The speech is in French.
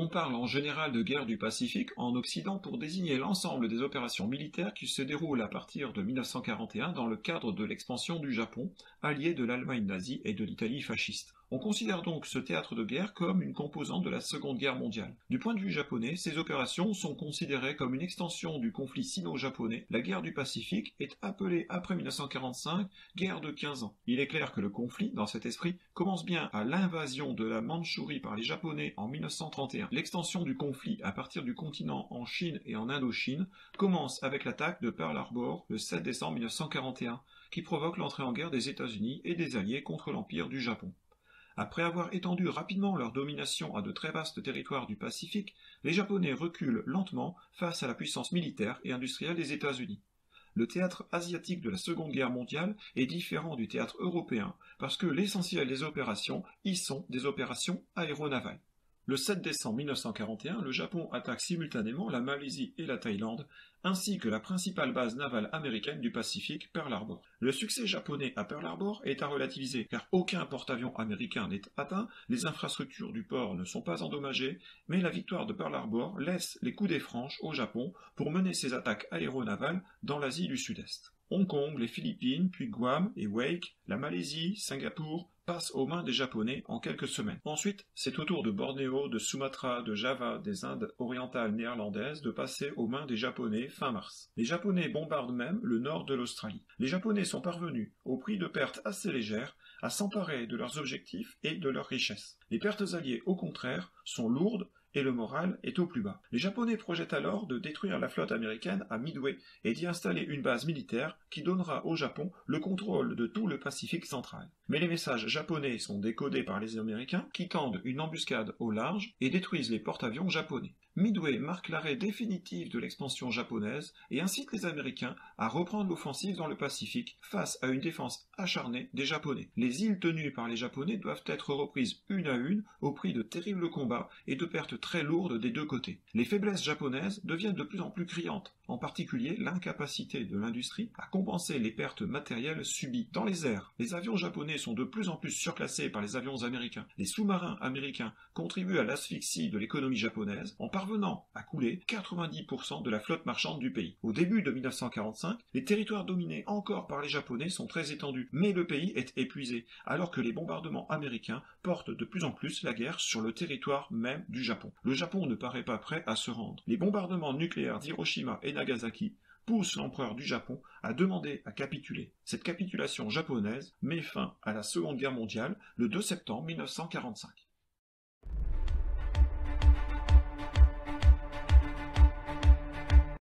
On parle en général de guerre du Pacifique en Occident pour désigner l'ensemble des opérations militaires qui se déroulent à partir de 1941 dans le cadre de l'expansion du Japon, allié de l'Allemagne nazie et de l'Italie fasciste. On considère donc ce théâtre de guerre comme une composante de la Seconde Guerre mondiale. Du point de vue japonais, ces opérations sont considérées comme une extension du conflit sino-japonais. La guerre du Pacifique est appelée après 1945 guerre de 15 ans. Il est clair que le conflit, dans cet esprit, commence bien à l'invasion de la Mandchourie par les Japonais en 1931. L'extension du conflit à partir du continent en Chine et en Indochine commence avec l'attaque de Pearl Harbor le 7 décembre 1941, qui provoque l'entrée en guerre des États-Unis et des Alliés contre l'Empire du Japon. Après avoir étendu rapidement leur domination à de très vastes territoires du Pacifique, les Japonais reculent lentement face à la puissance militaire et industrielle des États-Unis. Le théâtre asiatique de la Seconde Guerre mondiale est différent du théâtre européen parce que l'essentiel des opérations y sont des opérations aéronavales. Le 7 décembre 1941, le Japon attaque simultanément la Malaisie et la Thaïlande, ainsi que la principale base navale américaine du Pacifique, Pearl Harbor. Le succès japonais à Pearl Harbor est à relativiser, car aucun porte-avions américain n'est atteint, les infrastructures du port ne sont pas endommagées, mais la victoire de Pearl Harbor laisse les coudées franches au Japon pour mener ses attaques aéronavales dans l'Asie du Sud-Est. Hong Kong, les Philippines, puis Guam et Wake, la Malaisie, Singapour, passent aux mains des Japonais en quelques semaines. Ensuite, c'est au tour de Bornéo, de Sumatra, de Java, des Indes orientales néerlandaises de passer aux mains des Japonais fin mars. Les Japonais bombardent même le nord de l'Australie. Les Japonais sont parvenus, au prix de pertes assez légères, à s'emparer de leurs objectifs et de leurs richesses. Les pertes alliées, au contraire, sont lourdes, et le moral est au plus bas. Les Japonais projettent alors de détruire la flotte américaine à Midway et d'y installer une base militaire qui donnera au Japon le contrôle de tout le Pacifique central. Mais les messages japonais sont décodés par les Américains qui tendent une embuscade au large et détruisent les porte-avions japonais. Midway marque l'arrêt définitif de l'expansion japonaise et incite les Américains à reprendre l'offensive dans le Pacifique face à une défense acharnée des Japonais. Les îles tenues par les Japonais doivent être reprises une à une au prix de terribles combats et de pertes très lourdes des deux côtés. Les faiblesses japonaises deviennent de plus en plus criantes, en particulier l'incapacité de l'industrie à compenser les pertes matérielles subies. Dans les airs, les avions japonais sont de plus en plus surclassés par les avions américains. Les sous-marins américains contribuent à l'asphyxie de l'économie japonaise en parvenant à couler 90% de la flotte marchande du pays. Au début de 1945, les territoires dominés encore par les Japonais sont très étendus, mais le pays est épuisé, alors que les bombardements américains portent de plus en plus la guerre sur le territoire même du Japon. Le Japon ne paraît pas prêt à se rendre. Les bombardements nucléaires d'Hiroshima et Nagasaki pousse l'empereur du Japon à demander à capituler. Cette capitulation japonaise met fin à la Seconde Guerre mondiale le 2 septembre 1945.